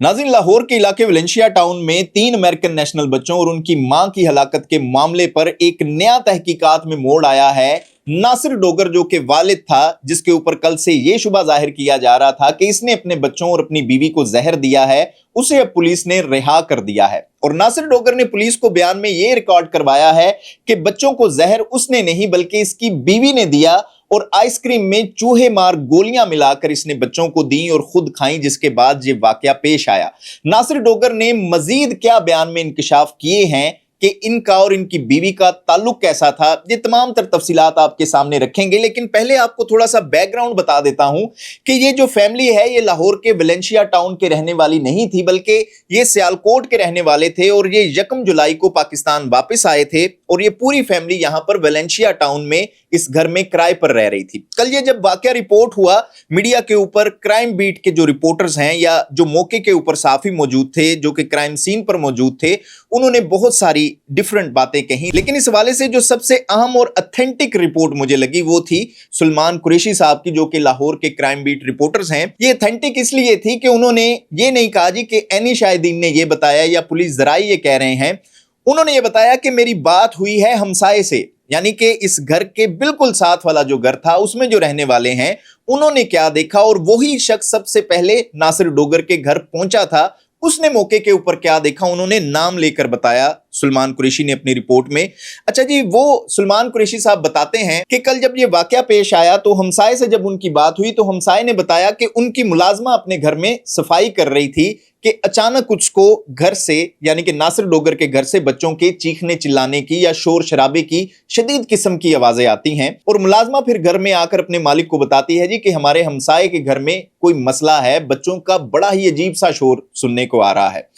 नाज़रीन, लाहौर के इलाके वेलेंशिया टाउन में 3 अमेरिकन नेशनल बच्चों और उनकी मां की हलाकत के मामले पर एक नया तहकीकात में मोड़ आया है। नासिर डोगर जो कि वालिद था, जिसके ऊपर कल से ये शुबा जाहिर किया जा रहा था कि इसने अपने बच्चों और अपनी बीवी को जहर दिया है, उसे अब पुलिस ने रिहा कर दिया है। और नासिर डोगर ने पुलिस को बयान में ये रिकॉर्ड करवाया है कि बच्चों को जहर उसने नहीं बल्कि इसकी बीवी ने दिया और आइसक्रीम में चूहे मार गोलियां मिलाकर इसने बच्चों को दी और खुद खाई, जिसके बाद ये वाकया पेश आया। नासिर डोगर ने मजीद क्या बयान में इंकशाफ किए हैं कि इनका और इनकी बीवी का ताल्लुक कैसा था, ये तमाम तर तफसीलात आपके सामने रखेंगे। लेकिन पहले आपको थोड़ा सा बैकग्राउंड बता देता हूं कि ये जो फैमिली है ये लाहौर के वेलेंशिया टाउन के रहने वाली नहीं थी, बल्कि ये सियालकोट के रहने वाले थे और ये 1 जुलाई को पाकिस्तान वापस आए थे और ये पूरी फैमिली यहां पर वेलेंशिया टाउन में इस घर में किराए पर रह रही थी। कल ये जब वाकया रिपोर्ट हुआ मीडिया के ऊपर, क्राइम बीट के जो रिपोर्टर्स हैं या जो मौके के ऊपर साफी मौजूद थे, जो कि क्राइम सीन पर मौजूद थे, उन्होंने बहुत सारी डिफरेंट बातें कही। लेकिन इस हवाले से जो सबसे अहम और ऑथेंटिक रिपोर्ट मुझे लगी वो थी सुलेमान कुरैशी साहब की, जो कि लाहौर के क्राइम बीट रिपोर्टर्स हैं। ये ऑथेंटिक इसलिए थी कि उन्होंने ये नहीं कहा जी कि एनी शाहिदीन ने ये बताया या पुलिस जराए ये कह रहे हैं। उन्होंने ये बताया कि मेरी बात हुई है हमसाये से, यानी कि इस घर के बिल्कुल साथ वाला जो घर था उसमें जो रहने वाले हैं उन्होंने क्या देखा, और वही शख्स सबसे पहले नासिर डोगर के घर पहुंचा था, उसने मौके के ऊपर क्या देखा उन्होंने नाम लेकर बताया सुलेमान कुरैशी ने अपनी रिपोर्ट में। अच्छा जी, वो सुलेमान कुरैशी साहब बताते हैं कि कल जब ये वाकया पेश आया तो हमसाये से जब उनकी बात हुई तो हमसाये ने बताया कि उनकी मुलाजमा अपने घर में सफाई कर रही थी कि अचानक उसको घर से, यानी कि नासिर डोगर के घर से बच्चों के चीखने चिल्लाने की या शोर शराबे की शदीद किस्म की आवाजें आती हैं। और मुलाजमा फिर घर में आकर अपने मालिक को बताती है जी कि हमारे हमसाये के घर में कोई मसला है, बच्चों का बड़ा ही अजीब सा शोर सुनने को आ रहा है।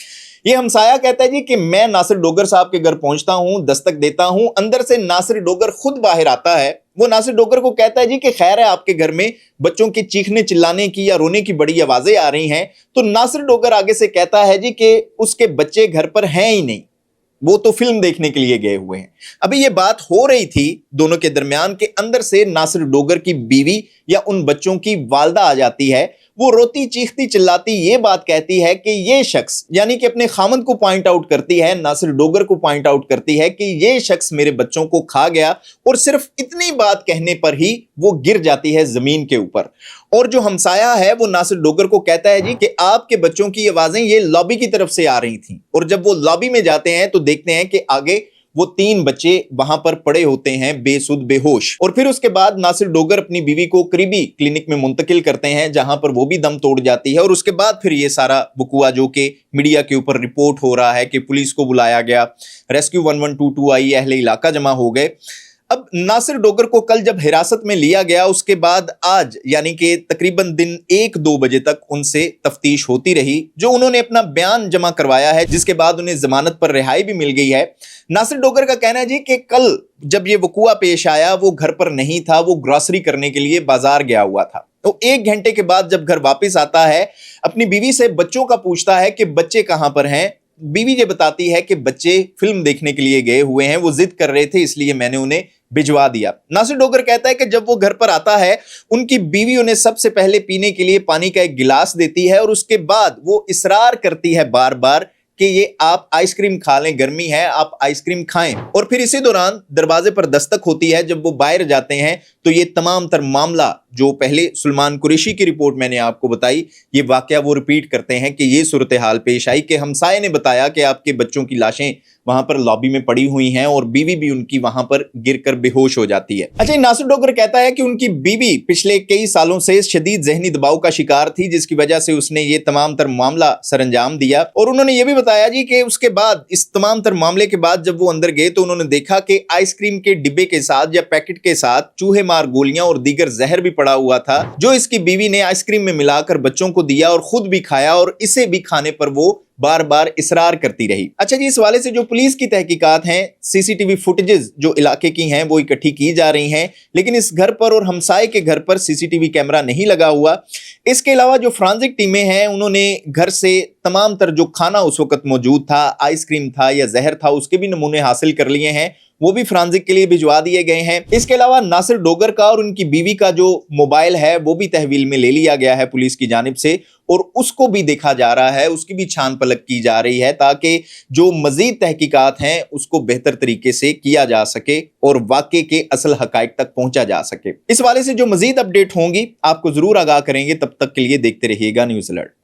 ये हमसाया कहता है जी कि मैं नासिर डोगर साहब के घर पहुंचता हूं, दस्तक देता हूं, अंदर से नासिर डोगर खुद बाहर आता है। वो नासिर डोगर को कहता है जी कि खैर है, आपके घर में बच्चों के चीखने चिल्लाने की या रोने की बड़ी आवाजें आ रही हैं। तो नासिर डोगर आगे से कहता है जी कि उसके बच्चे घर पर हैं ही नहीं, वो तो फिल्म देखने के लिए गए हुए हैं। अभी ये बात हो रही थी दोनों के दरमियान के अंदर से नासिर डोगर की बीवी या उन बच्चों की वालदा आ जाती है। वो रोती चीखती चिल्लाती ये बात कहती है कि ये शख्स, यानी कि अपने खामद को पॉइंट आउट करती है, नासिर डोगर को पॉइंट आउट करती है कि ये शख्स मेरे बच्चों को खा गया, और सिर्फ इतनी बात कहने पर ही वो गिर जाती है जमीन के ऊपर। और जो हमसाया है वो नासिर डोगर को कहता है जी कि आपके बच्चों की आवाजें ये लॉबी की तरफ से आ रही थी। और जब वो लॉबी में जाते हैं तो देखते हैं कि आगे वो 3 बच्चे वहां पर पड़े होते हैं बेसुध बेहोश। और फिर उसके बाद नासिर डोगर अपनी बीवी को करीबी क्लिनिक में मुंतकिल करते हैं, जहां पर वो भी दम तोड़ जाती है। और उसके बाद फिर ये सारा बकुआ जो कि मीडिया के ऊपर रिपोर्ट हो रहा है कि पुलिस को बुलाया गया, रेस्क्यू 1122 आई, अहले इलाका जमा हो गए। अब नासिर डोगर को कल जब हिरासत में लिया गया उसके बाद आज यानी कि तकरीबन दिन 1-2 बजे तक उनसे तफ्तीश होती रही, जो उन्होंने अपना बयान जमा करवाया है, जिसके बाद उन्हें जमानत पर रिहाई भी मिल गई है। नासिर डोगर का कहना है जी कि कल जब ये वकुआ पेश आया वो घर पर नहीं था, वो ग्रॉसरी करने के लिए बाजार गया हुआ था। तो 1 घंटे के बाद जब घर वापस आता है, अपनी बीवी से बच्चों का पूछता है कि बच्चे कहां पर हैं। बीवी ये बताती है कि बच्चे फिल्म देखने के लिए गए हुए हैं, वो जिद कर रहे थे इसलिए मैंने उन्हें भिजवा दिया। नासिर डोगर कहता है कि जब वो घर पर आता है उनकी बीवी उन्हें सबसे पहले पीने के लिए पानी का एक गिलास देती है और उसके बाद वो इसरार करती है बार बार कि ये आप आइसक्रीम खा लें, गर्मी है आप आइसक्रीम खाएं। और फिर इसी दौरान दरवाजे पर दस्तक होती है। जब वो बाहर जाते हैं तो ये तमाम तर मामला जो पहले सुलेमान कुरैशी की रिपोर्ट मैंने आपको बताई, ये वाकया वो रिपीट करते हैं कि ये सूरत हाल पेश आई कि हमसाये ने बताया कि आपके बच्चों की लाशें वहां पर लॉबी में पड़ी हुई हैं और बीवी भी उनकी वहां पर गिरकर बेहोश हो जाती है। अच्छा, नासिर डोगर कहता है कि उनकी बीवी पिछले कई सालों से शदीद जहनी दबाव का शिकार थी, जिसकी वजह से उसने ये तमाम तर मामला सरअंजाम दिया। और उन्होंने ये भी बताया जी कि उसके बाद, इस तमाम तर मामले के बाद जब वो अंदर गए तो उन्होंने देखा कि आइसक्रीम के डिब्बे के साथ या पैकेट के साथ चूहे मार गोलियां और दीगर जहर भी पड़ा हुआ था, जो इसकी बीवी ने आइसक्रीम में मिलाकर बच्चों को दिया और खुद भी खाया, और इसे भी खाने पर वो बार बार इसरार करती रही। अच्छा जी, इस वाले से जो पुलिस की तहकीकात हैं, सीसीटीवी फुटेजेस जो इलाके की हैं वो इकट्ठी की जा रही हैं, लेकिन इस घर पर और हमसाये के घर पर सीसीटीवी कैमरा नहीं लगा हुआ। इसके अलावा जो फ्रांसिक टीमें हैं उन्होंने घर से तमाम तर जो खाना उस वक्त मौजूद था, आइसक्रीम था या जहर था, उसके भी नमूने हासिल कर लिए हैं, वो भी फ्रांसिक के लिए भिजवा दिए गए हैं। इसके अलावा नासिर डोगर का और उनकी बीवी का जो मोबाइल है वो भी तहवील में ले लिया गया है पुलिस की जानिब से, اور اس کو بھی دیکھا جا رہا ہے, اس کی بھی چھان پلک کی جا رہی ہے تاکہ جو مزید تحقیقات ہیں اس کو بہتر طریقے سے کیا جا سکے اور واقعے کے اصل حقائق تک پہنچا جا سکے. اس والے سے جو مزید اپڈیٹ ہوں گی آپ کو ضرور آگاہ کریں گے. تب تک کے لیے دیکھتے رہیے گا نیوز الرٹ.